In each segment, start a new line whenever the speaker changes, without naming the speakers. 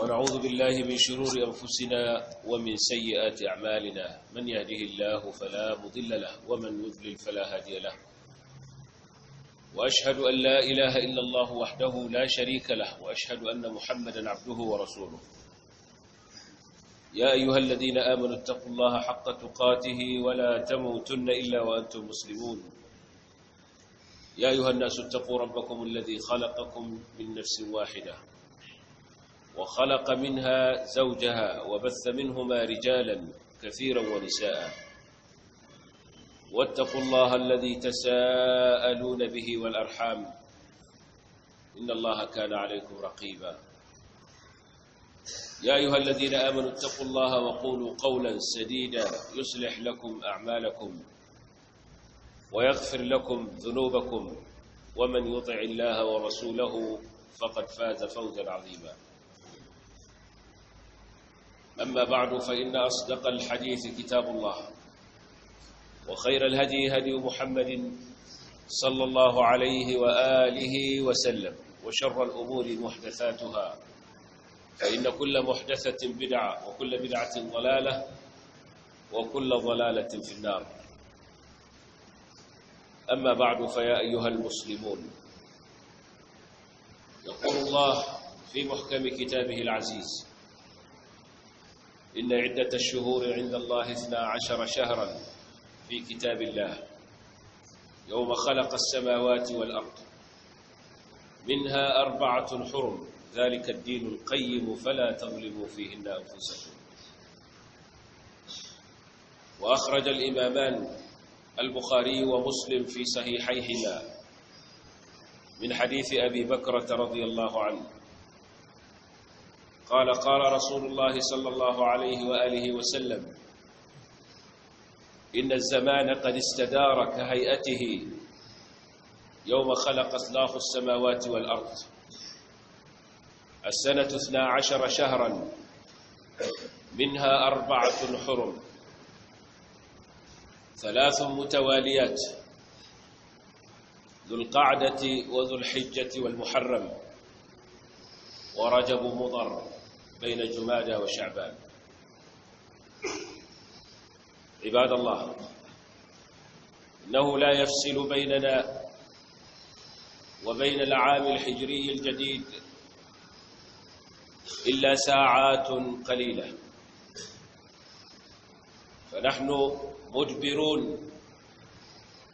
ونعوذ بالله من شرور أنفسنا ومن سيئات أعمالنا من يهده الله فلا مضل له ومن يضلل فلا هادي له وأشهد أن لا إله إلا الله وحده لا شريك له وأشهد أن محمدا عبده ورسوله يا أيها الذين آمنوا اتقوا الله حق تقاته ولا تموتن إلا وأنتم مسلمون يا أيها الناس اتقوا ربكم الذي خلقكم من نفس واحدة وخلق منها زوجها وبث منهما رجالا كثيرا ونساء واتقوا الله الذي تساءلون به والأرحام إن الله كان عليكم رقيبا يا أيها الذين آمنوا اتقوا الله وقولوا قولا سديدا يصلح لكم أعمالكم ويغفر لكم ذنوبكم ومن يطع الله ورسوله فقد فاز فوزا عظيما أما بعد فإن أصدق الحديث كتاب الله وخير الهدي هدي محمد صلى الله عليه وآله وسلم وشر الأمور محدثاتها فإن كل محدثة بدعة وكل بدعة ضلالة وكل ضلالة في النار أما بعد فيا أيها المسلمون يقول الله في محكم كتابه العزيز إن عدة الشهور عند الله 12 شهرا في كتاب الله يوم خلق السماوات والأرض منها 4 حرم ذلك الدين القيم فلا تظلموا فيهن أنفسكم وأخرج الإمامان البخاري ومسلم في صحيحيهما من حديث أبي بكرة رضي الله عنه قال قال رسول الله صلى الله عليه وآله وسلم إن الزمان قد استدار كهيئته يوم خلق الله السماوات والأرض السنة 12 شهرا منها 4 حرم 3 متواليات ذو القعدة وذو الحجة والمحرم ورجب مضر بين جمادى وشعبان عباد الله إنه لا يفصل بيننا وبين العام الحجري الجديد إلا ساعات قليلة فنحن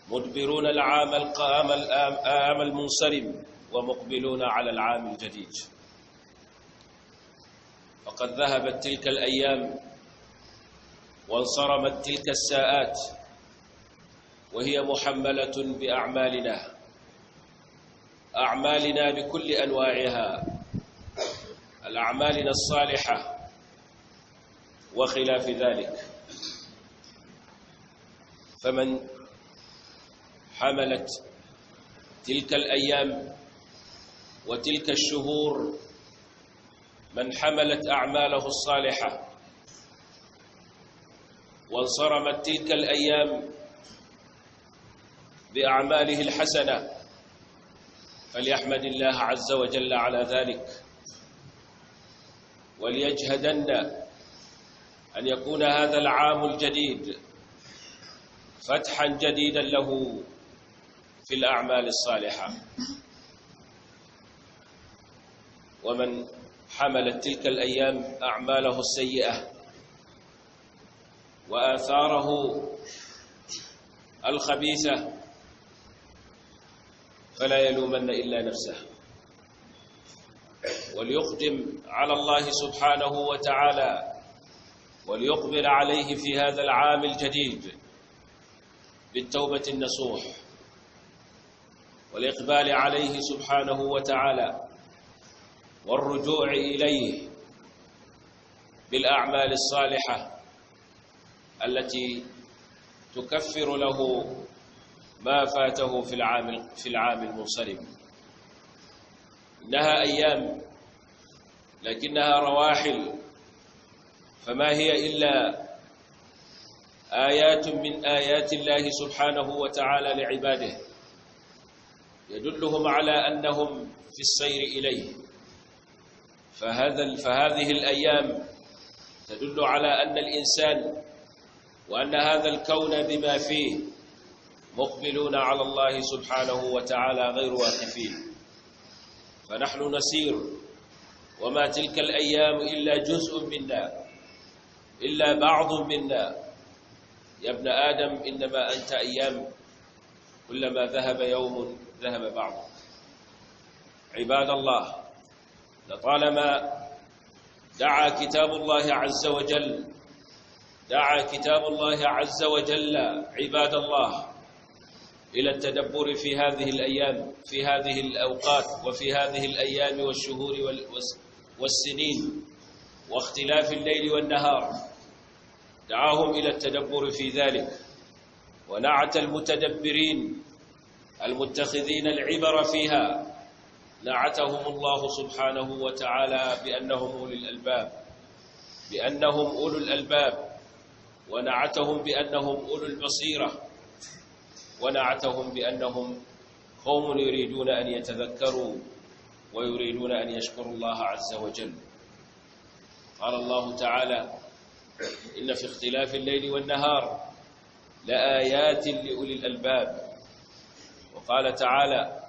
مدبرون العام المنصرم ومقبلون على العام الجديد فقد ذهبت تلك الأيام وانصرمت تلك الساعات وهي محملة بأعمالنا بكل أنواعها الأعمال الصالحة وخلاف ذلك فمن حملت تلك الأيام وتلك الشهور من حملت أعماله الصالحة وانصرمت تلك الأيام بأعماله الحسنة فليحمد الله عز وجل على ذلك وليجهدن أن يكون هذا العام الجديد فتحا جديدا له في الأعمال الصالحة ومن حملت تلك الأيام أعماله السيئة وآثاره الخبيثة فلا يلومن إلا نفسه وليقدم على الله سبحانه وتعالى وليقبل عليه في هذا العام الجديد بالتوبة النصوح والإقبال عليه سبحانه وتعالى والرجوع إليه بالأعمال الصالحة التي تكفر له ما فاته في العام المنصرم إنها أيام لكنها رواحل فما هي إلا آيات من آيات الله سبحانه وتعالى لعباده يدلهم على أنهم في السير إليه فهذه الأيام تدل على أن الإنسان وأن هذا الكون بما فيه مقبلون على الله سبحانه وتعالى غير واقفين، فنحن نسير وما تلك الأيام إلا جزء منا، إلا بعض منا. يا ابن آدم إنما أنت أيام، كلما ذهب يوم ذهب بعض. عباد الله، لطالما دعا كتاب الله عز وجل عباد الله إلى التدبر في هذه الأيام، في هذه الأوقات، وفي هذه الأيام والشهور والسنين واختلاف الليل والنهار. دعاهم إلى التدبر في ذلك، ونعت المتدبرين المتخذين العبر فيها نعتهم الله سبحانه وتعالى بأنهم أولو الألباب، ونعتهم بأنهم أولو البصيرة، ونعتهم بأنهم قوم يريدون أن يتذكروا ويريدون أن يشكروا الله عز وجل. قال الله تعالى: إن في اختلاف الليل والنهار لآيات لأولي الألباب. وقال تعالى: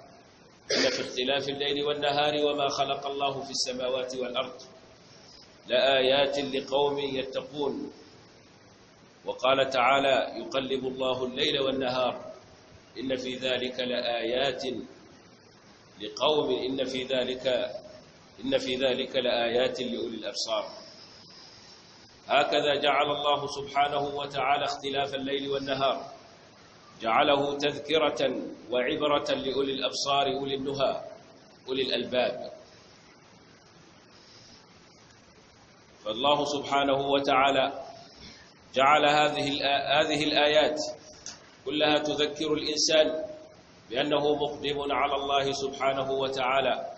إن في اختلاف الليل والنهار وما خلق الله في السماوات والأرض لآيات لقوم يتقون. وقال تعالى: يقلب الله الليل والنهار إن في ذلك لآيات لقوم إن في ذلك لآيات لأولي الأبصار. هكذا جعل الله سبحانه وتعالى اختلاف الليل والنهار، جعله تذكرة وعبرة لأولي الأبصار، أولي النهى، أولي الألباب. فالله سبحانه وتعالى جعل هذه الآيات كلها تذكر الإنسان بأنه مقدم على الله سبحانه وتعالى،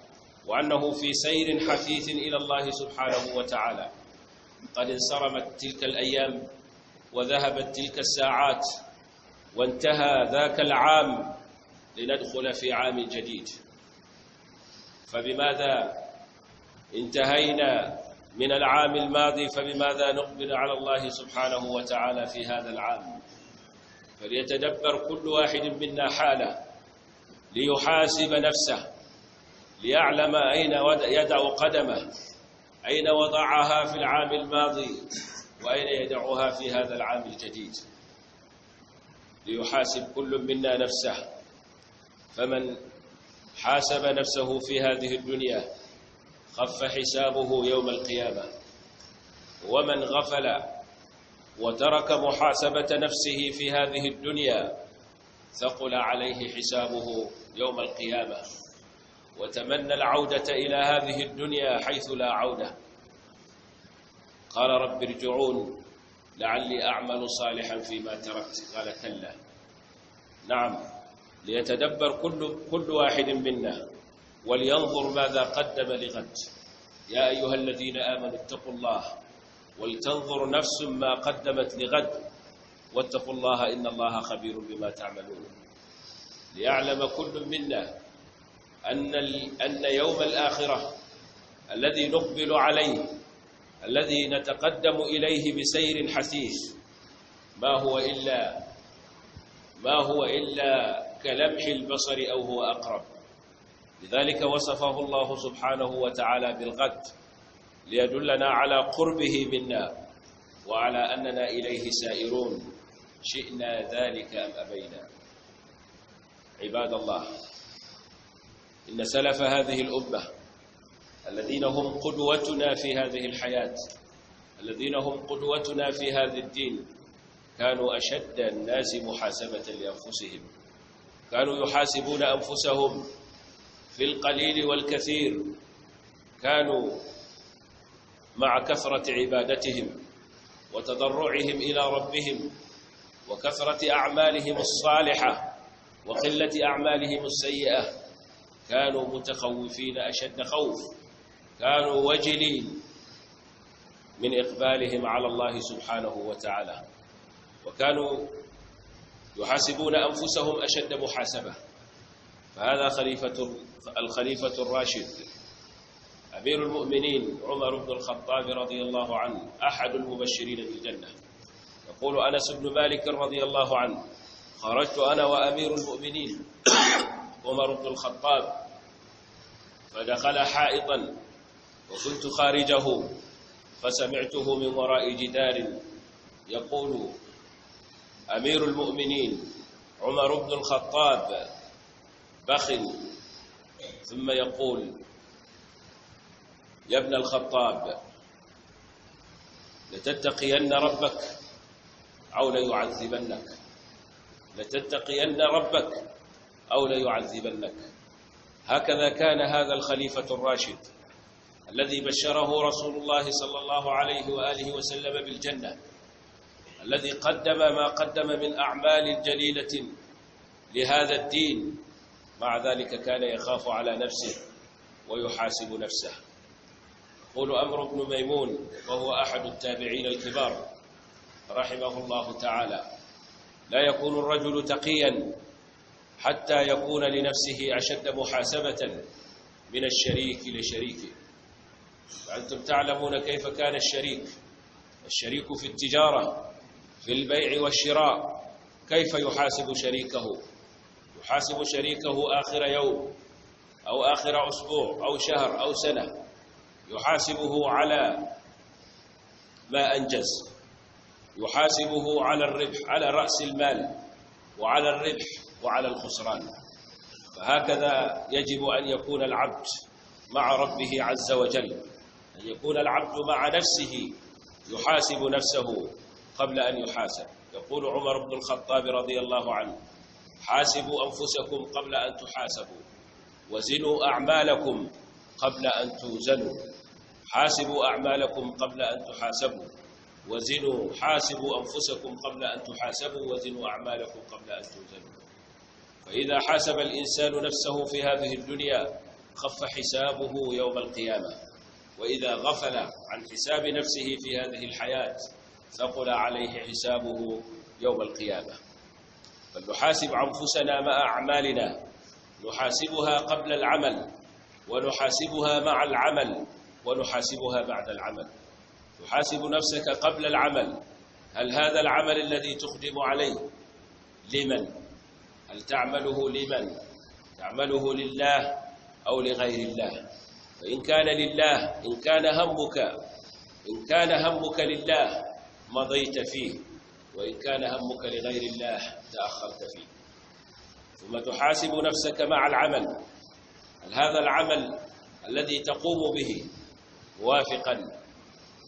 وأنه في سير حثيث إلى الله سبحانه وتعالى. قد انصرمت تلك الأيام وذهبت تلك الساعات وانتهى ذاك العام لندخل في عام جديد. فبماذا انتهينا من العام الماضي؟ فبماذا نقبل على الله سبحانه وتعالى في هذا العام؟ فليتدبر كل واحد منا حاله، ليحاسب نفسه، ليعلم أين يدع قدمه، أين وضعها في العام الماضي وأين يدعها في هذا العام الجديد. ليحاسب كل منا نفسه، فمن حاسب نفسه في هذه الدنيا خف حسابه يوم القيامة، ومن غفل وترك محاسبة نفسه في هذه الدنيا ثقل عليه حسابه يوم القيامة، وتمنى العودة إلى هذه الدنيا حيث لا عودة. قال: رب ارجعون لعلي أعمل صالحا فيما تركت. قال: كلا. نعم، ليتدبر كل واحد منا ولينظر ماذا قدم لغد. يا أيها الذين آمنوا اتقوا الله ولتنظر نفس ما قدمت لغد واتقوا الله إن الله خبير بما تعملون. ليعلم كل منا أن يوم الآخرة الذي نقبل عليه، الذي نتقدم إليه بسير حثيث، ما هو إلا كلمح البصر أو هو أقرب. لذلك وصفه الله سبحانه وتعالى بالغد ليدلنا على قربه منا وعلى أننا إليه سائرون، شئنا ذلك أم أبينا. عباد الله، إن سلف هذه الأمة الذين هم قدوتنا في هذه الحياة، الذين هم قدوتنا في هذا الدين، كانوا أشد الناس محاسبة لأنفسهم، كانوا يحاسبون أنفسهم في القليل والكثير، كانوا مع كثرة عبادتهم وتضرعهم إلى ربهم وكثرة أعمالهم الصالحة وقلة أعمالهم السيئة، كانوا متخوفين أشد خوف، كانوا وجلين من إقبالهم على الله سبحانه وتعالى، وكانوا يحاسبون أنفسهم أشد محاسبة. فهذا الخليفة الراشد أمير المؤمنين عمر بن الخطاب رضي الله عنه أحد المبشرين بالجنة. يقول أنس بن مالك رضي الله عنه: خرجت أنا وأمير المؤمنين عمر بن الخطاب فدخل حائطا وكنت خارجه، فسمعته من وراء جدار يقول: أمير المؤمنين عمر بن الخطاب بخ، ثم يقول: يا ابن الخطاب، لتتقين ربك أو ليعذبنك، لتتقين ربك أو ليعذبنك. هكذا كان هذا الخليفة الراشد الذي بشره رسول الله صلى الله عليه وآله وسلم بالجنة، الذي قدم ما قدم من أعمال جليلة لهذا الدين، مع ذلك كان يخاف على نفسه ويحاسب نفسه. يقول أمر بن ميمون وهو أحد التابعين الكبار رحمه الله تعالى: لا يكون الرجل تقيا حتى يكون لنفسه أشد محاسبة من الشريك لشريكه. وأنتم تعلمون كيف كان الشريك في التجارة، في البيع والشراء، كيف يحاسب شريكه. يحاسب شريكه آخر يوم أو آخر أسبوع أو شهر أو سنة، يحاسبه على ما أنجز، يحاسبه على الربح، على رأس المال وعلى الربح وعلى الخسران. فهكذا يجب أن يكون العبد مع ربه عز وجل، أن يكون العبد مع نفسه يحاسب نفسه قبل أن يحاسب. يقول عمر بن الخطاب رضي الله عنه: حاسبوا أنفسكم قبل أن تحاسبوا، وزنوا أعمالكم قبل أن توزنوا. حاسبوا أعمالكم قبل أن تحاسبوا وزنوا، حاسبوا أنفسكم قبل أن تحاسبوا وزنوا أعمالكم قبل أن توزنوا. فإذا حاسب الإنسان نفسه في هذه الدنيا خف حسابه يوم القيامة، وإذا غفل عن حساب نفسه في هذه الحياة ثقل عليه حسابه يوم القيامة. فلنحاسب أنفسنا مع أعمالنا، نحاسبها قبل العمل، ونحاسبها مع العمل، ونحاسبها بعد العمل. تحاسب نفسك قبل العمل: هل هذا العمل الذي تقدم عليه لمن؟ هل تعمله لمن؟ تعمله لله أو لغير الله؟ فإن كان لله، إن كان همك لله مضيت فيه، وإن كان همك لغير الله تأخرت فيه. ثم تحاسب نفسك مع العمل: هل هذا العمل الذي تقوم به موافقا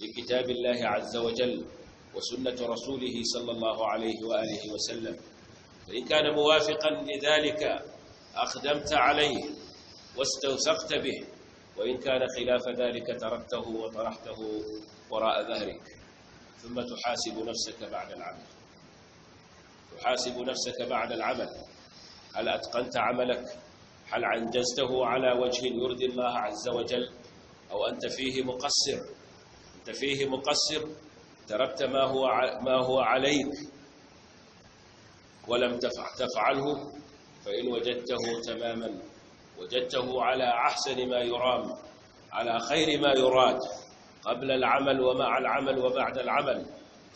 لكتاب الله عز وجل وسنة رسوله صلى الله عليه وآله وسلم؟ فإن كان موافقا لذلك أقدمت عليه واستوثقت به، وإن كان خلاف ذلك تركته وطرحته وراء ظهرك. ثم تحاسب نفسك بعد العمل. تحاسب نفسك بعد العمل: هل أتقنت عملك؟ هل أنجزته على وجه يرضي الله عز وجل؟ أو أنت فيه مقصر؟ أنت فيه مقصر، تركت ما هو عليك ولم تفعله. فإن وجدته تماما، وجدته على أحسن ما يرام، على خير ما يراد، قبل العمل ومع العمل وبعد العمل،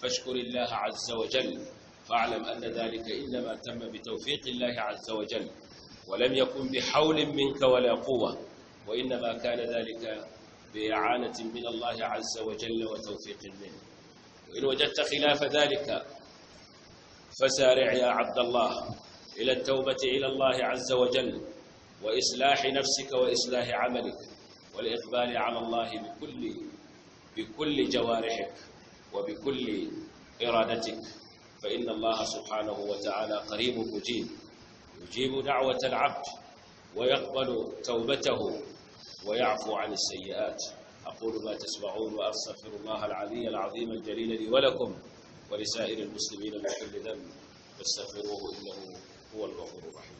فاشكر الله عز وجل، فاعلم أن ذلك إنما تم بتوفيق الله عز وجل، ولم يكن بحول منك ولا قوة، وإنما كان ذلك بإعانة من الله عز وجل وتوفيق منه. وإن وجدت خلاف ذلك فسارع يا عبد الله إلى التوبة إلى الله عز وجل، وإصلاح نفسك وإصلاح عملك، والإقبال على الله بكل جوارحك وبكل إرادتك، فإن الله سبحانه وتعالى قريب مجيب، يجيب دعوة العبد ويقبل توبته ويعفو عن السيئات. أقول ما تسمعون وأستغفر الله العلي العظيم الجليل لي ولكم ولسائر المسلمين من كل ذنب فاستغفروه إنه هو الغفور الرحيم.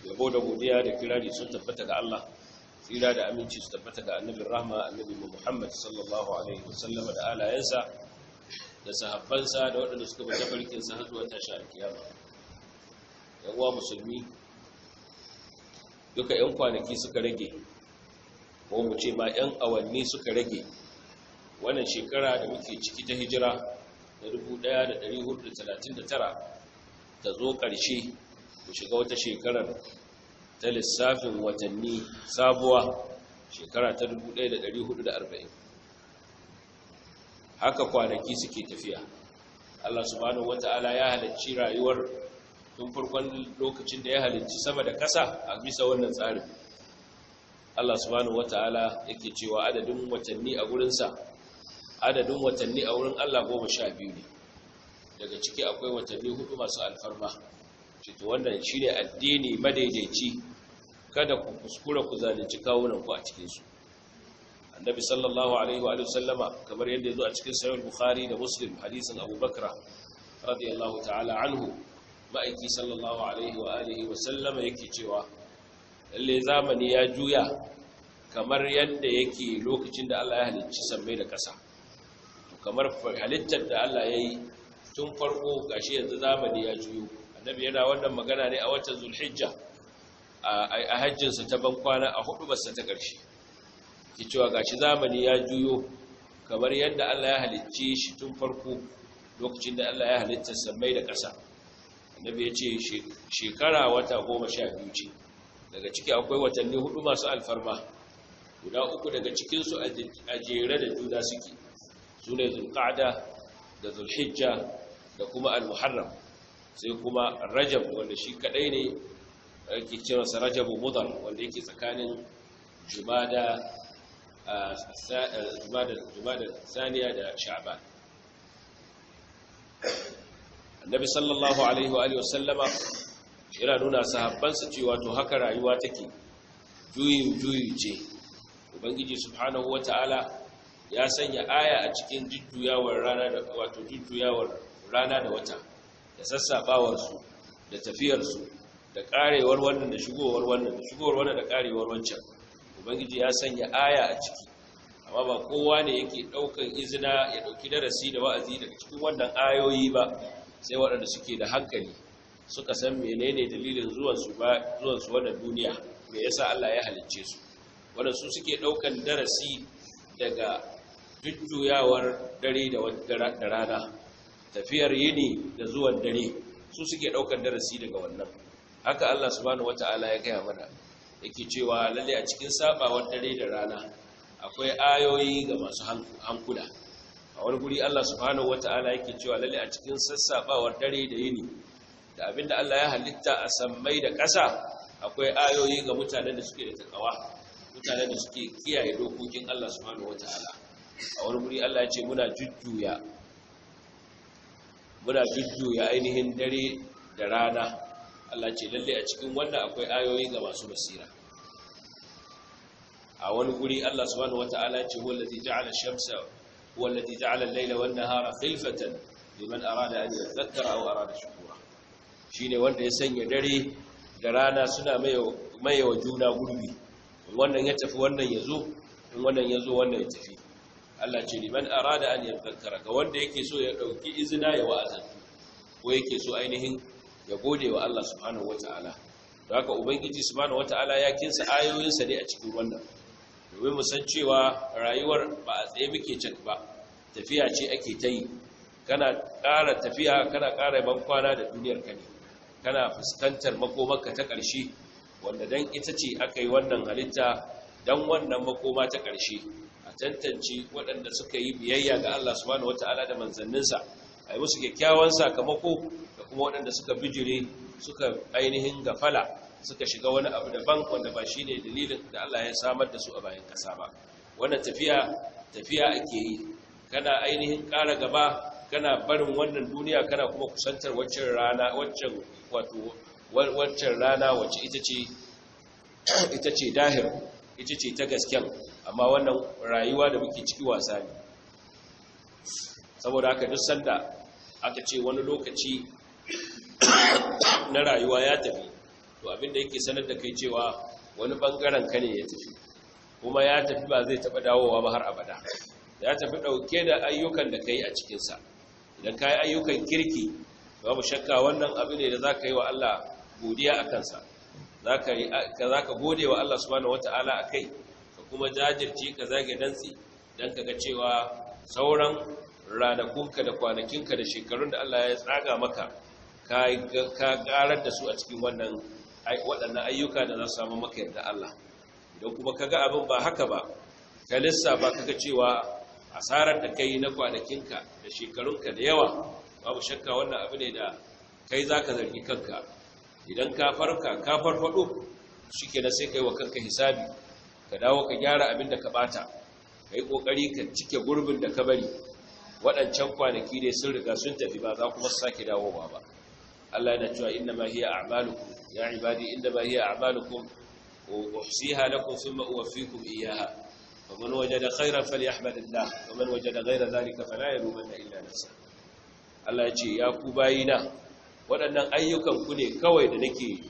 yabo da godiya da kirari sun tabbata ga Allah tsira da aminci su tabbata ga annabin rahma annabi Muhammad sallallahu alaihi wasallam da alayensa da sahabbansa da waɗanda suka bata farkin sa har zuwa tashi alkiyama. Yan uwa musulmi, duka yan kwanaki suka rage, ko mu ce ma yan awanni suka rage wannan shekara da muke ciki ta hijira da 1439 ta zo ƙarshe, mu shiga wata shekarar ta lissafin watanni sabuwa, shekara ta 1440. haka kwanaki suke tafiya. Allah subhanahu wata'ala ya halicci rayuwar tun farkon lokacin da ya halicci sama da ƙasa a bisa wannan tsarin. Allah subhanahu wata'ala yake cewa adadin watanni a gurinsa, adadin watanni a wurin Allah 12 ne, daga ciki akwai watanni 4 masu alfarma. Cito wannan shi ne addini madaidaici, kada ku kuskura ku zalunci kawunanku a cikinsu. Annabi sallallahu alaihi wa sallama, kamar yadda yazo a cikin sahih Bukhari da Muslim, hadisin Abu Bakr radiyallahu ta'ala anhu, ma'aiki sallallahu alaihi wa sallama yake cewa lalle zamani ya juya kamar yadda yake lokacin da Allah ya halicci sammai da ƙasa. To kamar halittar da Allah ya yi tun farko, gashi yanzu zamani ya juyo. Annabi yana wannan magana ne a watan Zulhijja, a hajjinsa ta bankwana, a hudubarsa ta ƙarshe. Ki cewa gashi zamani ya juyo kamar yadda Allah ya halicce shi tun farko, lokacin da Allah ya halitta sammai da ƙasa. Annabi ya ce shekara wata 12 ce, daga ciki akwai watanni 4 masu alfarma, guda 3 daga cikinsu a jere da juna suke, su ne Zulqa'da da Zulhijja da kuma Al-Muharram, sai kuma Rajab, wanda shi kadai ne ake cewa sa Rajabu Mudhar, wanda yake tsakanin Jumada Saniya da Sha'ban. Annabi sallallahu alaihi wa sallama yana nuna sahabbansa cewa to haka rayuwa take, juyi ce. Ubangiji subhanahu wata'ala ya sanya aya a cikin jujjuyawar rana da wata, da sassabawar su, da tafiyar su, da karewar wannan da shigowar wannan da karewar wancan. Ubangiji ya sanya aya a ciki, amma ba kowa ne yake daukan izina ya dauki darasi da wa'azi daga cikin wannan ayoyi ba, sai waɗanda suke da hankali, suka san menene dalilin zuwansu wannan duniya, me yasa Allah ya halicce su. Waɗansu suke ɗaukan darasi daga jujjuyawar dare da rana, tafiyar yini da zuwan dare, su suke ɗaukan darasi daga wannan. Haka Allah subhanahu wata'ala ya gaya mana, yake cewa lalle a cikin sabawar dare da rana akwai ayoyi ga masu hankula. A wani guri Allah subhanahu wata'ala yake cewa lalle a cikin sassabawar dare da yini da abinda Allah ya halitta a sammai da ƙasa akwai ayoyi ga mutanen da suke da takawa, mutanen da suke kiyaye dokokin Allah subhanahu wata'ala. A wani guri Allah ya ce muna jujjuya ainihin dare da rana. Allah ce lalle a cikin wannan akwai ayoyi ga masu basira. A wani guri Allah subhanahu wata'ala ce wallazi ja'ala ash-shamsa wallazi ja'ala al-layla wan-nahara khilfatan liman arada an yadhakkara aw arada shukura. Shine wanda ya sanya dare da rana suna mayewa juna gurbi, wannan ya tafi wannan yazo, in wannan yazo wannan ya tafi. Allah ce liman arada an yadhakkara, ga wanda yake so ya dauki izina ya wa'azantu, ko yake so ainihin ya gode wa Allah subhanahu wata'ala. Don haka Ubangiji subhanahu wata'ala ya kinsa ayoyinsa ne a cikin wannan, domin mu san cewa rayuwar ba a tsaye muke cak ba, tafiya ce ake ta yi. Kana ƙara tafiya, kana ƙara bankwana da duniyar ka ne, kana fuskantar makomarka ta ƙarshe, wanda dan ita ce aka yi wannan halitta, dan wannan makoma ta ƙarshe, a tantance waɗanda suka yi biyayya ga Allah subhanahu wata'ala da manzanninsa, a yi musu kyakkyawan sakamako, da kuma waɗanda suka bijire, suka ainihin gafala, suka shiga wani abu daban wanda ba shi ne dalilin da Allah ya samar da su a bayan ƙasa ba. Wannan tafiya ake yi, kana ainihin ƙara gaba, kana barin wannan duniya, kana kuma kusantar waccan rana wacce ita ce dahir, ita ce ta gasken, amma wannan rayuwa da muke ciki wasa ne. Saboda haka duk sanda aka ce wani lokaci na rayuwa ya tafi, to abinda yake sanar da kai cewa wani bangaren ka ne ya tafi, kuma ya tafi ba zai taɓa dawowa ba har abada. Ya tafi ɗauke da ayyukan da ka yi a cikinsa. Idan ka yi ayyukan kirki, babu shakka wannan abu ne da za ka yi wa Allah godiya a kansa. Za ka gode wa Allah subhanahu wata'ala a kai, ka kuma jajirce ka zage dantsi don ka ga cewa sauran ranakunka da kwanakinka da shekarun da Allah ya tsaga maka ka ƙarar da su a cikin waɗannan ayyuka da za su samu maka yarda Allah. Idan kuma ka ga abin ba haka ba, ka lissafa ka ga cewa asarar da kai na kwanakinka da shekarunka da yawa, babu shakka wannan abu ne da kai za ka zargi kanka. Idan ka farfado shi ke na sai kai wa kanka hisabi, ka dawo ka gyara abin da ka bata, ka yi ƙoƙari ka cike gurbin da ka bari. Waɗancan kwanaki dai sun riga sun tafi, ba za kuma su sake dawowa ba. Allah yana cewa inna ma hiya a'malukum ya ibadi inna ma hiya a'malukum uhsiha lakum thumma uwaffikum iyyaha faman wajada khayran falyahmadillah waman wajada ghayra dhalika fala yalumanna illa nafsahu. Allah ya ce ya ku bayina, waɗannan ayyukan ku ne kawai da nake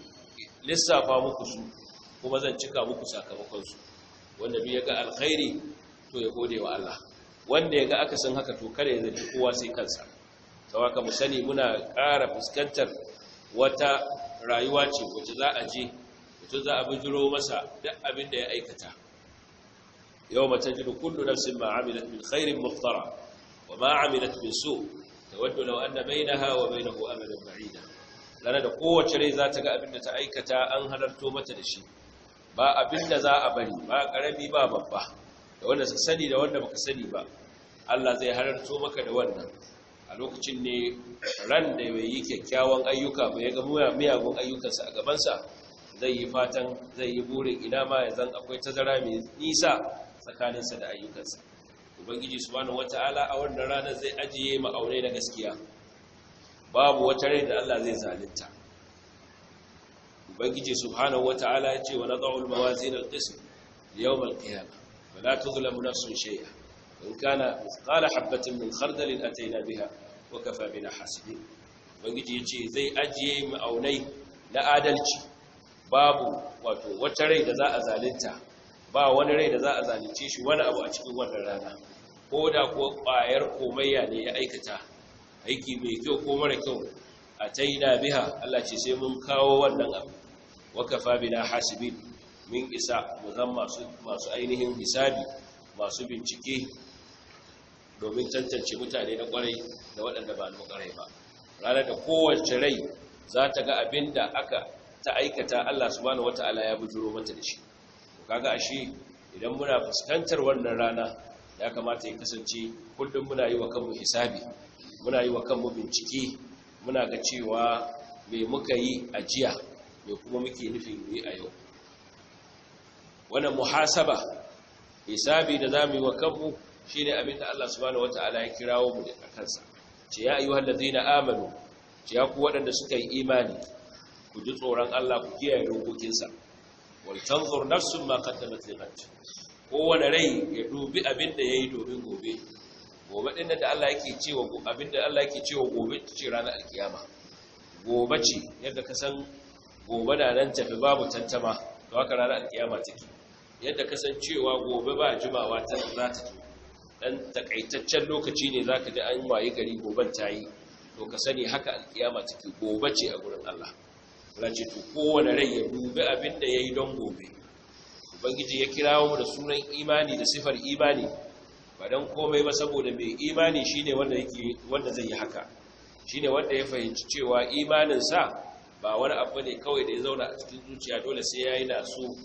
lissafa muku su, kuma zan cika muku sakamakon su. Wanda duk yaga alkhairi to ya gode wa Allah, wanda yaga akasin haka to kada ya zargi kowa sai kansa. Sawaka mu sani muna ƙara fuskantar wata rayuwa ce wacce za a je, wacce za a bijiro masa duk abin da ya aikata. Yawma tajidu kullu nafsin ma 'amilat min khairin muhtara wa ma 'amilat min su' tawaddu law anna bainaha wa bainahu amadan ba'ida. Lana da kowace rai za ta ga abin da ta aikata an halarto mata da shi, ba abin da za a bari, ba karami ba babba, da wanda suka sani da wanda baka sani ba. Allah zai halarto maka da wannan. A lokacin ne ran da bai yi kyakkyawan ayyuka ba ya ga miyagun ayyukansa a gabansa, zai yi fatan, zai yi burin ina ma ya zan akwai tazara mai nisa tsakaninsa da ayyukansa. Ubangiji subhanahu wata'ala a wannan ranar zai ajiye ma'aunai na gaskiya, babu wata rai da Allah zai zalunta. Ubangiji subhanahu wata'ala ya ce wa nad'u al-mawazin al-qism yawm al-qiyamah wa la tuzlamu nafsun shay'a in kana mithqala habatin min khardalin atayna biha wa kafa bina hasibin. Ubangiji ya ce zai ajiye ma'aunai na adalci, babu wato wata rai da za a zalunta, ba wani rai da za a zalunce shi wani abu a cikin wannan rana, ko da kuwa ƙwayar komayya ne ya aikata, aiki mai kyau ko mara kyau, atayna biha, Allah ce sai mun kawo wannan abu, wa kafa bina hasibin, min isa mu zan masu ainihin hisabi, masu bincike domin tantance mutane na kwarai da waɗanda ba na kwarai ba. Ranar da kowace rai za ta ga abin da aka ta aikata, Allah subhanahu wata'ala ya bujuro mata da shi. Kaga ashe idan muna fuskantar wannan rana, ya kamata ya kasance kullum muna yi wa kanmu hisabi, muna yi wa kanmu bincike, muna ga cewa me muka yi a jiya, me kuma muke nufin yi a yau. Wannan muhasaba, hisabi da zamu yi wa kanmu, shine abin da Allah subhanahu wataala ya kirawo mu da kansa. Ce ya ayyuhal ladina amanu, ce ya ku waɗanda suka yi imani, ku ji tsoron Allah, ku kiyaye dokokinsa. Wal tanzur nafsun ma qaddamat lighad, kowane rai ya dubi abin da yayi domin gobe. Gobe din da Allah yake cewa abin da Allah yake cewa gobe ce ranar alkiyama. Gobe ce yadda ka san gobe da nan tafi babu tantama, to haka ranar alkiyama take. Yadda kasancewa gobe ba jimawa ta za ta zo, dan takaitaccen lokaci ne zaka ji an waye gari goben tayi, to ka sani haka alkiyama take, gobe ce a gurin Allah. Allah ce to kowane rai ya dubi abin da yayi don gobe. Ubangiji ya kirawo mu da sunan imani da sifar imani, ba dan komai ba saboda mai imani shine wanda zai yi haka, shine wanda ya fahimci cewa imanin sa ba wani abu ne kawai da ya zauna a cikin zuciya, dole sai yayi da su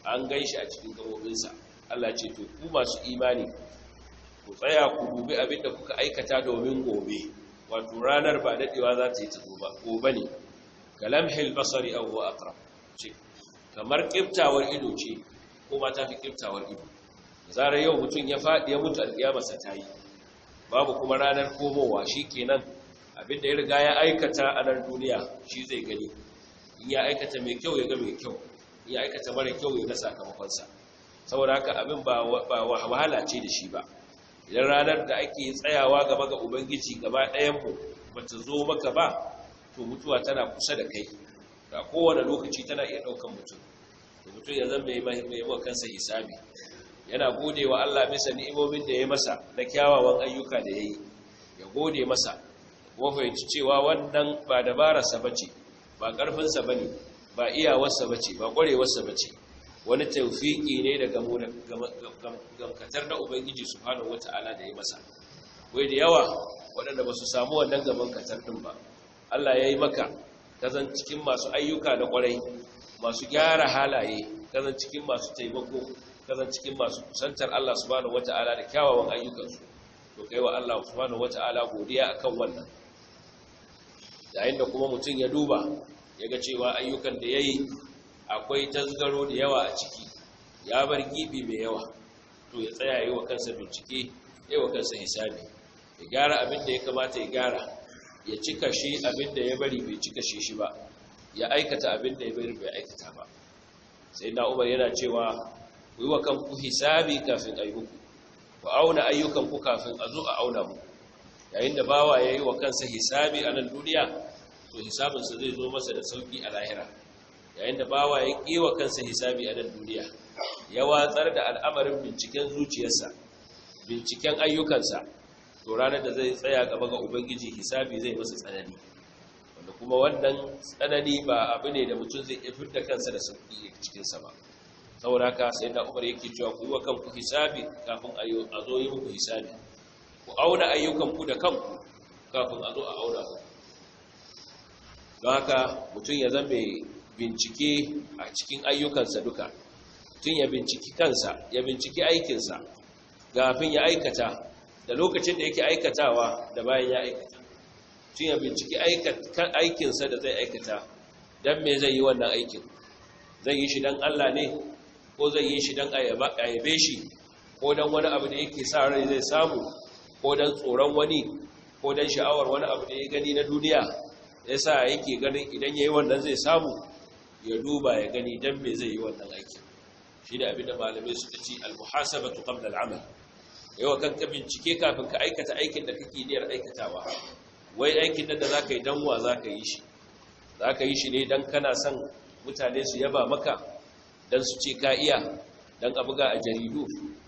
an ganshi a cikin gabobinsa. Allah ce to ku masu imani, ku tsaya ku dubi abinda kuka aikata domin gobe, wato ranar ba dadewa za ta yi ta gobe ne. Kalamhil basari aw huwa aqrab, ce kamar kiftawar ido ce ko ma ta fi kiftawar ido. Zarar yau mutum ya faɗi ya mutu, alƙiyamarsa ta yi, babu kuma ranar komowa. Shikenan abinda ya riga ya aikata a nan duniya shi zai gani, in ya aikata mai kyau ya ga mai kyau, in ya aikata mara kyau ya ga sakamakonsa. Saboda haka abin ba wahala ce da shi ba. Idan ranar da ake tsayawa gaba ga Ubangiji gaba ɗayanmu ba ta zo maka ba, to mutuwa tana kusa da kai, da kowane lokaci tana iya ɗaukan mutum. mutum ya zama mai wa kansa hisabi, yana gode wa Allah bisa ni'imomin da ya masa da kyawawan ayyuka da ya yi, ya gode masa kuma fahimci cewa wannan ba dabararsa bace, ba ƙarfinsa bane, ba iyawarsa bace, ba ƙwarewarsa bace, wani tawfiki ne daga gamkatar da Ubangiji subhanahu wata'ala da ya masa. Wai da yawa waɗanda ba su samu wannan gaban katar ɗin ba, Allah ya yi maka kazan cikin masu ayyuka da ƙwarai, masu gyara halaye, kazan cikin masu taimako, kazan cikin masu kusantar Allah subhanahu wata'ala da kyawawan ayyukansu, to kai wa Allah subhanahu wata'ala godiya akan wannan. Yayin da kuma mutum ya duba ya ga cewa ayyukan da ya yi akwai tasgaro da yawa a ciki, ya bar gibi mai yawa, to ya tsaya yi wa kansa bincike, yi wa kansa hisabi, ya gyara abin da ya kamata ya gyara, ya cika shi abin da ya bari bai cika shi ba, ya aikata abin da ya bari bai aikata ba. Sai na Umar yana cewa ku yi wa kanku hisabi kafin a yi muku, ku auna ayyukanku kafin a zo a auna muku. Yayin da bawa ya yi wa kansa hisabi a nan duniya, to hisabinsa zai zo masa da sauƙi a lahira. Yayin da bawa ya ƙi wa kansa hisabi a nan duniya, ya watsar da al'amarin binciken zuciyarsa, binciken ayyukansa, to ranar da zai tsaya gaba ga Ubangiji hisabi zai masa tsanani, wanda kuma wannan tsanani ba abu ne da mutum zai iya fidda kansa da sauƙi a cikinsa ba. Saboda haka sai da Umar yake cewa ku yi wa kanku hisabi kafin a zo yi muku hisabi, ku auna ayyukanku da kanku kafin a zo a auna ku. Don haka mutum ya zama bincike a cikin ayyukansa duka, mutum ya binciki kansa, ya binciki aikinsa kafin ya aikata, da lokacin da yake aikatawa da bayan ya aikata. Mutum ya binciki aikinsa da zai aikata, don me zai yi wannan aikin, zai yi shi don Allah ne, ko zai yi shi don a yabe shi, ko don wani abu da yake sa rai zai samu, ko don tsoron wani, ko don sha'awar wani abu da ya gani na duniya, ya sa yake ganin idan ya yi wannan zai samu, ya duba ya gani don me zai yi wannan aikin. Shi da abin da malamai suka ci al-muhasabatu qabla al-amal, yawa kanka bincike kafin ka aikata aikin da kake niyyar aikatawa. Wai aikin nan da zaka yi dan wa zaka yi shi? Zaka yi shi ne dan kana son mutane su yaba maka, dan su ce ka iya, dan a buga a jaridu,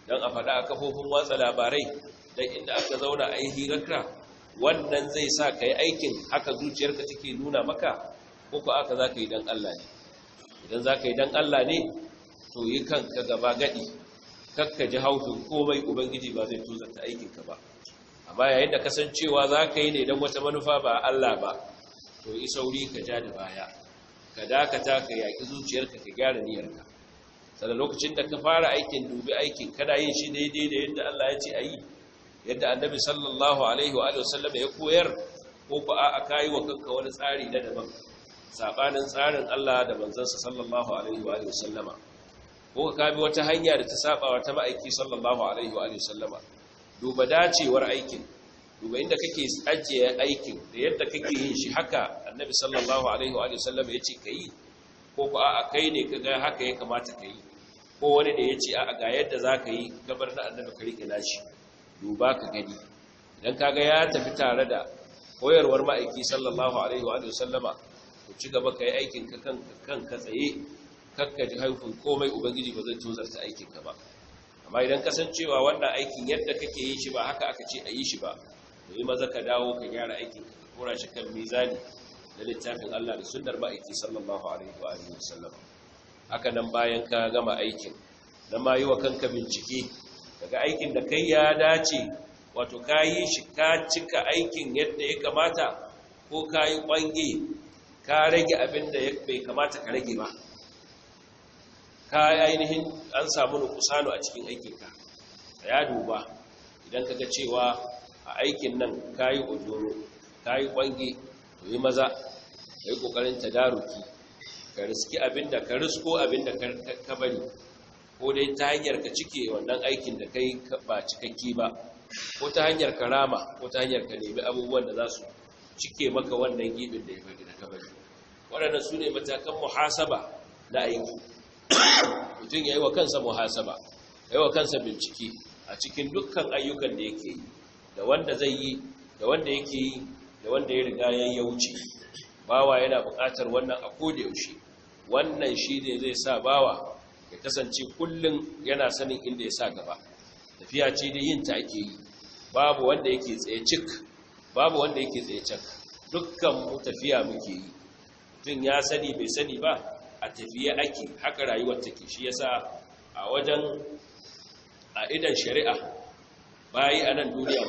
dan a faɗa a kafofin watsa labarai, dan inda aka zauna a yi hirarka, wannan zai sa ka yi aikin haka zuciyarka take nuna maka, ko ko aka za ka yi dan Allah ne? Idan za ka yi dan Allah ne, to yi kanka gaba gadi, kakka ji haufin komai, Ubangiji ba zai tozarta aikinka ba. Amma yayin da kasancewa za ka yi ne don wata manufa ba Allah ba, to yi sauri ka ja da baya, ka dakata, ka yaƙi zuciyarka, ka gyara niyyarka. Sannan lokacin da ka fara aikin, dubi aikin kana yin shi daidai da yadda Allah ya ce a yi, yadda Annabi sallallahu alaihi wa sallam ya koyar, ko ku a kayi wa kanka wani tsari na daban sabanin tsarin Allah da manzansa sallallahu alaihi wa sallama, ko ka bi wata hanya da ta saba wa ta ma'aiki sallallahu alaihi wa sallama. Duba dacewar aikin, duba inda kake ajiye aikin da yadda kake yin shi, haka Annabi sallallahu alaihi wa sallama ya ce ka yi, ko ku a kai ne ka ga haka ya kamata ka yi, ko wani da ya ce a ga yadda za ka yi, gabar na Annabi ka riƙe nashi. Duba ka gani, idan kaga ya tafi tare da koyarwar ma'aiki sallallahu alaihi wa sallama, ku ci gaba ka yi aikin ka kanka tsaye, kakka ji haifin komai, Ubangiji ba zai tozarta aikinka ba. Amma idan kasancewa wannan aikin yadda kake yi shi ba haka aka ce a yi shi ba, to yi maza ka dawo ka gyara aikinka, ka kora shi kan mizani da littafin Allah da sunnar ma'aiki sallallahu alaihi wa sallama. Haka nan bayan ka gama aikin, nan ma yi wa kanka bincike, daga aikin da kai ya dace, wato ka yi shi ka cika aikin yadda ya kamata, ko ka yi ƙwange ka rage abin da bai kamata ka rage ba, ka ainihin an samu nukusanu a cikin aikinka. Ya duba, idan ka ga cewa a aikin nan ka yi ojoro, ka yi ƙwange, to yi maza ka yi ƙoƙarin tadaruki, ka riski abin da ka risko, abin da ka bari, ko dai ta hanyar ka cike wannan aikin da kai ba cikakki ba, ko ta hanyar ka rama, ko ta hanyar ka nemi abubuwan da za su cike maka wannan gibin da ya bari da ka bari. Waɗannan su ne matakan muhasaba na aiki. Mutum ya yi wa kansa muhasaba, ya yi wa kansa bincike a cikin dukkan ayyukan da yake yi, da wanda zai yi, da wanda yake yi, da wanda ya riga ya wuce. Bawa yana buƙatar wannan a koda yaushe. wannan shi ne zai sa bawa ya kasance kullum yana sanin inda ya sa gaba. Tafiya ce da yin ta ake yi, babu wanda yake tsaye cik, babu wanda yake tsaye cik, dukkan mu tafiya muke yi. Tun ya sani bai sani ba, a tafiya ake, haka rayuwar take. Shi yasa a wajen a idan shari'a bayi a nan duniya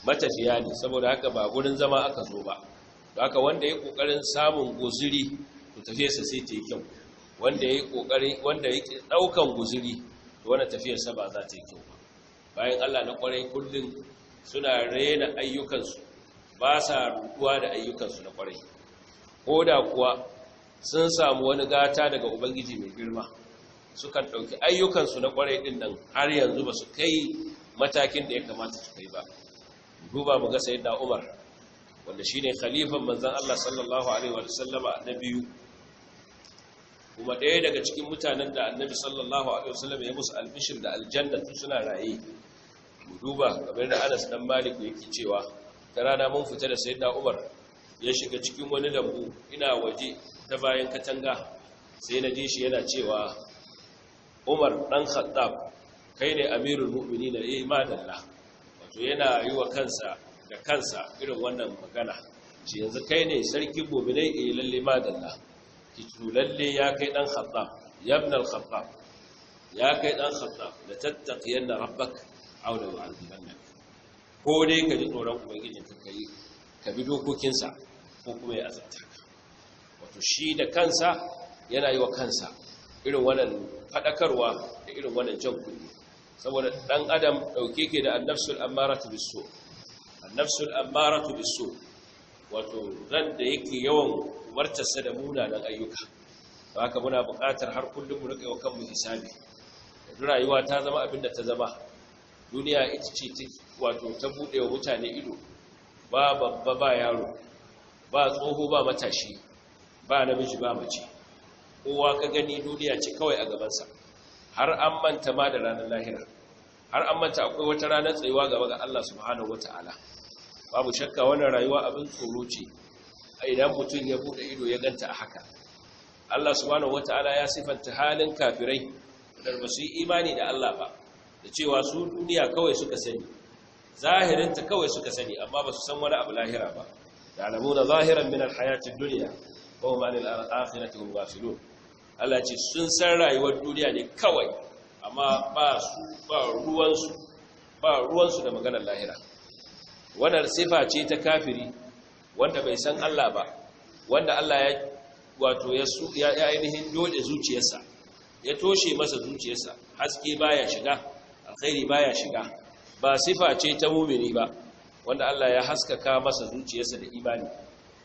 matafiya ne, saboda haka ba gurin zama aka zo ba. Haka wanda ya kokarin samun guzuri to tafiyarsa sai ta yi kyau, wanda ya daukan guzuri to wannan tafiyarsa ba za ta yi kyau ba. Bayan Allah na kwarai kullum suna rena ayyukansu, ba sa rutuwa da ayyukansu na kwarai, ko da kuwa sun samu wani gata daga Ubangiji mai girma, sukan ɗauki ayyukansu na kwarai ɗin nan har yanzu ba su kai matakin da ya kamata su kai ba. Duba mu ga sayyidina Umar, wanda shine khalifan manzon Allah sallallahu alaihi wa sallama na biyu, kuma ɗaya daga cikin mutanen da Annabi sallallahu alaihi wa sallam ya musu albishir da aljanna suna raye. Mu duba kamar da Anas dan Malik yake cewa ta rana mun fita da sayyidina Umar ya shiga cikin wani lambu, ina waje ta bayan katanga, sai na ji shi yana cewa Umar dan Khattab kai ne amirul mu'minin, madalla. Wato yana yi wa kansa da kansa irin wannan magana, ce yanzu kai ne sarkin mu'minai, lalle madalla. Kitu lalle ya kai dan Khattab, ya ibn al-Khattab, ya kai dan Khattab, la tattaqiyanna rabbak aw la yu'adhibannak. Ko dai ka ji tsoron ubangijinka kai ka bi dokokinsa, ko kuma ya azabta ka. Wato shi da kansa yana yi wa kansa irin wannan fadakarwa da irin wannan jan kunni, saboda dan adam dauke ke da annafsul ammaratu bisu. Annafsul ammaratu bisu wato ran da yake yawan wartarsa da munanan ayyuka. Haka muna buƙatar har kullum mu rika yi wa kanmu hisabi. Rayuwa ta zama abin da ta zama, duniya ita ce wato ta buɗe wa mutane ido, ba babba ba yaro, ba tsoho ba matashi, ba namiji ba mace, kowa ka gani duniya ce kawai a gabansa. Har an manta ma da ranar lahira, har an manta akwai wata ranar tsayuwa gaba ga Allah subhanahu wata'ala. Babu shakka wannan rayuwa abin tsoro ce idan mutum ya buɗe ido ya ganta a haka. Allah subhanahu wata'ala ya sifanta halin kafirai da ba su yi imani da Allah ba, da cewa su duniya kawai suka sani, zahirinta kawai suka sani, amma ba su san wani abu lahira ba. ya'lamuna zahiran min al-hayati ad-dunya wa hum 'anil akhirati hum ghafilun. Allah ce sun san rayuwar duniya ne kawai, amma ba ruwansu da maganar lahira. Wannan sifa ce ta kafiri wanda bai san Allah ba, wanda Allah ya wato ya ainihin dole zuciyarsa, ya toshe masa zuciyarsa, haske baya shiga, alkhairi baya shiga. Ba sifa ce ta mumini ba, wanda Allah ya haskaka masa zuciyarsa da imani,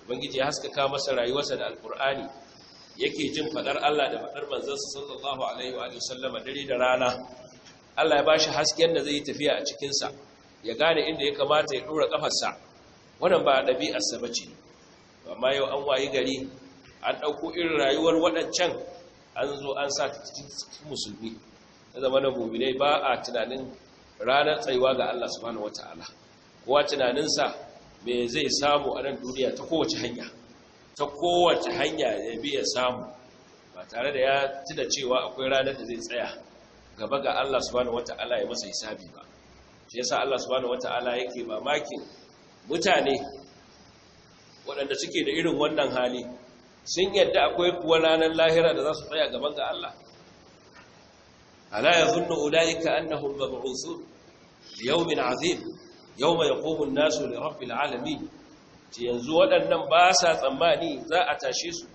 ubangiji ya haskaka masa rayuwarsa da alkur'ani, yake jin fadar Allah da fadar manzansa sallallahu alaihi wa sallama dare da rana. Allah ya bashi hasken da zai yi tafiya a cikin sa, ya gane inda ya kamata ya dora kafarsa. Wannan ba dabi'ar sa bace. Amma yau an wayi gari an dauko irin rayuwar wadancan an zo an sa ta cikin musulmi. Da zamanin mu'minai ba a tunanin ranar tsayuwa ga Allah subhanahu wataala. Kowa tunaninsa me zai samu a nan duniya ta kowace hanya ya bi ya samu, ba tare da ya tuna cewa akwai ranar da zai tsaya gaba ga Allah subhanahu wata'ala ya masa hisabi ba. Shi yasa Allah subhanahu wata'ala yake mamakin mutane waɗanda suke da irin wannan hali, sun yadda akwai kuwa ranar lahira da za su tsaya gaban ga Allah. Ala yadhunnu ulaika annahum mab'uthun li yawmin 'azim yawma yaqumu an-nasu li rabbil 'alamin. Ce yanzu waɗannan ba sa tsammani za a tashe su,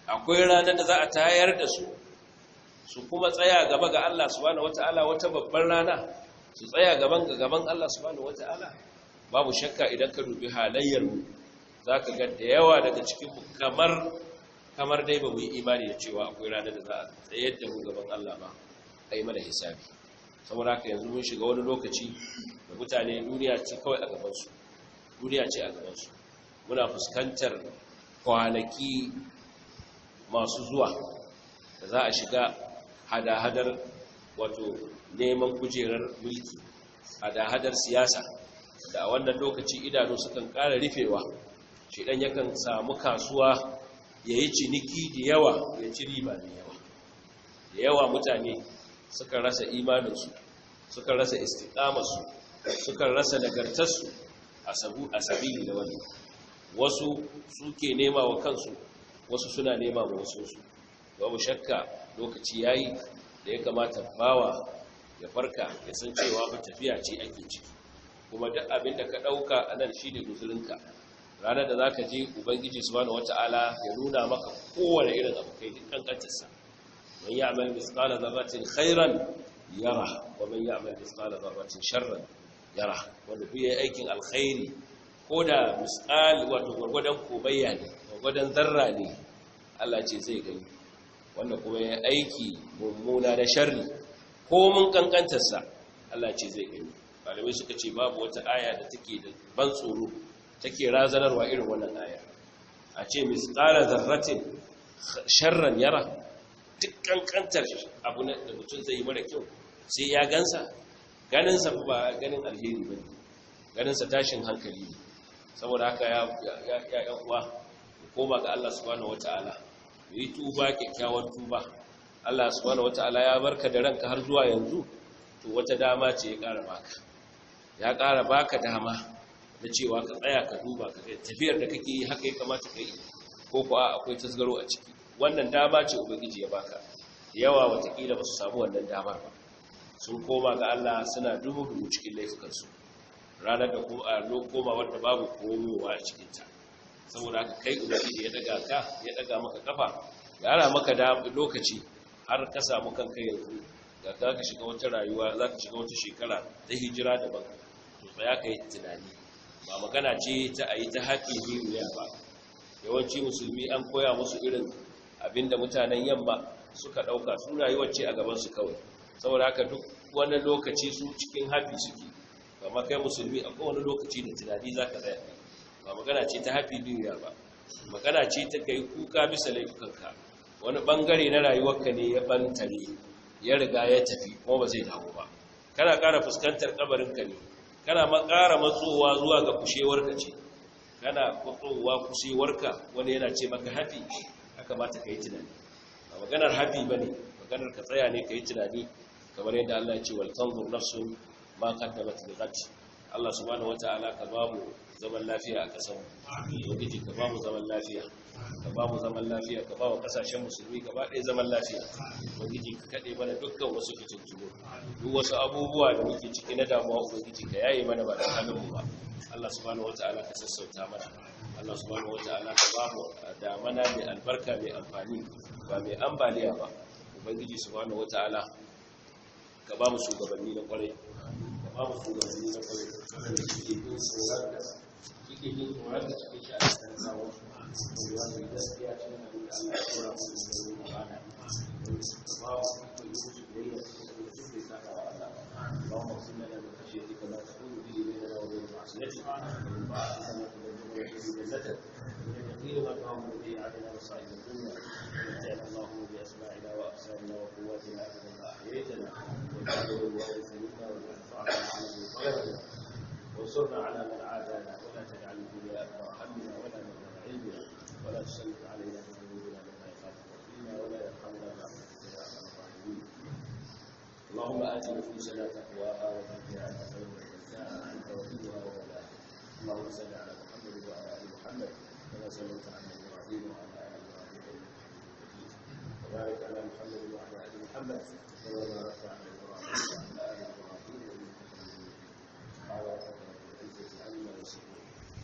akwai ranar da za a tayar da su kuma tsaya gaba ga Allah subhanahu wata'ala, wata babbar rana su tsaya gaban Allah subhanahu wata'ala. Babu shakka idan ka dubi halayyar mu zaka ga da yawa daga cikin mu kamar dai ba mu yi imani da cewa akwai ranar da za a tsayar da mu gaban Allah ba, ai mana hisabi. Saboda haka yanzu mun shiga wani lokaci da mutane duniya ce kawai a gabansu, muna fuskantar kwanaki masu zuwa da za a shiga hada-hadar wato neman kujerar mulki, hada-hadar siyasa, da a wannan lokaci idanu sukan ƙara rufewa, shedan yakan samu kasuwa yayi ciniki da yawa ya ci riba da yawa. Da yawa mutane suka rasa imaninsu, suka rasa istiqamarsu, suka rasa nagartarsu a sabili da wani. Wasu suke nema wa kansu, wasu suna nema wa wasu. Babu shakka lokaci yayi da ya kamata bawa ya farka ya san cewa ba tafiya ce ake ciki, kuma duk abin da ka dauka anan shi ne guzurinka. Ranar da zaka je ubangiji subhanahu wataala ya nuna maka kowane irin abu kai dukkan kantarsa. Man ya'mal mithqala dharratin khairan yara wa man ya'mal mithqala dharratin sharran yara. Wanda duk yayi aikin alkhairi ko da misqal wato gurgudan kobayya ne, gurgudan zarra ne, Allah ce zai gani. Wanda kuma yayi aiki mummuna da sharri ko mun kankantarsa, Allah ce zai gani. Malamai suka ce babu wata aya da take da ban tsoro, take razanarwa irin wannan aya. A ce misqala dharratin sharran yara, duk kankantar abu da mutum zai yi mara kyau sai ya gansa. Ganinsa ba ganin alheri ba ne, ganinsa tashin hankali ne. Saboda haka ya uwa koma ga Allah subhanahu wata'ala, yi tuba, kyakkyawar tuba. Allah subhanahu wata'ala ya barka da ranka har zuwa yanzu, to wata dama ce ya ƙara baka dama da cewa ka tsaya ka duba ka ga tafiyar da kake yi haka ya kamata ka yi ko kuwa akwai tasgaro a ciki. Wannan dama ce ubangiji ya baka. Yawa watakila ba su samu wannan damar ba, sun koma ga Allah suna dubu cikin laifukansu, ranar da koma wadda babu komowa a cikinta. Saboda haka kai ubangiji ya daga maka kafa, ya ara maka lokaci har ka samu kanka yanzu ga ka shiga wata rayuwa, za ka shiga wata shekara ta hijira daban. To tsaya ka yi tunani, ba magana ce ta a yi ta haƙi biyu ba. Yawanci musulmi an koya musu irin abinda mutanen yamma suka ɗauka, su rayuwar ce a gabansu kawai. Saboda haka duk wani lokaci su cikin hafi suke. Kama kai musulmi a kowane lokaci da tunani za ka tsaya. Ba magana ce ta hafi duniya ba, magana ce ta kai kuka bisa laifukanka. Wani bangare na rayuwarka ne ya bantare, ya riga ya tafi kuma ba zai dawo ba. Kana ƙara fuskantar kabarinka ne, kana ƙara matsowa zuwa ga kushewarka ce. Kana matsowa kushewarka, wani yana ce maka hafi, haka mata ka yi tunani. Ba maganar hafi ba ne, maganar ka tsaya ne ka yi tunani, kamar yadda Allah ya ce wal tanzur nafsun ma qaddamat lighad. Allah subhanahu wataala ka ba mu zaman lafiya a kasan mu. Ubangiji ka ba mu zaman lafiya, ka ba mu zaman lafiya, ka ba wa kasashen musulmi gaba ɗaya zaman lafiya. Ubangiji ka kade mana dukkan wasu fitintunu, duk wasu abubuwa da muke ciki na damuwa, ubangiji ka yaye mana ba da halin mu ba. Allah subhanahu wataala ka sassauta mana. Allah subhanahu wataala ka ba mu damana mai albarka mai amfani, ba mai ambaliya ba. Ubangiji subhanahu wataala ka ba mu shugabanni na kwarai, ka ba mu shugabanni na kwarai da suke bin tsoron da cikin sha'anin kawo wanda gaskiya ce na da Allah ya tsora mu da wani rana, ka ba mu ikon yi musu biyayya cikin da suke saka wa Allah. اللهم اغفر لنا من خشيتك ما تحول به بيننا وبين معصيتك، ومن طاعتك ما تبلغنا به جنتك، ومن اليقين ما تهون به علينا مصائب الدنيا، ومتعنا اللهم باسماعنا وابصارنا وقواتنا ابدا ما احييتنا، واجعله الوارث منا واجعل ثارنا على من ظلمنا، وانصرنا على من عادانا، ولا تجعل الدنيا اكبر همنا ولا مبلغ علمنا، ولا تسلط علينا بذنوبنا من لا يخافك فينا ولا يرحمنا برحمتك يا ارحم الراحمين. اللهم آت نفوسنا تقواها وزكها أنت خير من زكاها أنت وليها ومولاها. اللهم صل على محمد وعلى آل محمد كما صليت على إبراهيم وعلى آل إبراهيم إنك حميد مجيد. وبارك على محمد وعلى آل محمد كما باركت على إبراهيم وعلى آل إبراهيم إنك حميد مجيد. سبحان ربك رب العزة عما يصفون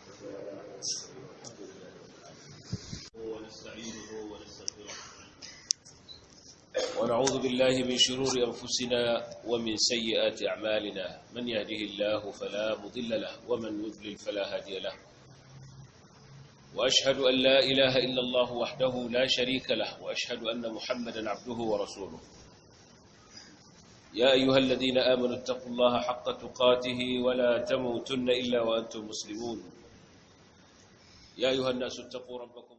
وسلام على المرسلين والحمد لله رب العالمين. ونستعينه ونستغفره ونعوذ بالله من شرور أنفسنا ومن سيئات أعمالنا، من يهده الله فلا مضل له ومن يضلل فلا هادي له، وأشهد أن لا إله إلا الله وحده لا شريك له، وأشهد أن محمدا عبده ورسوله. يا أيها الذين آمنوا اتقوا الله حق تقاته ولا تموتن إلا وأنتم مسلمون. يا أيها الناس اتقوا ربكم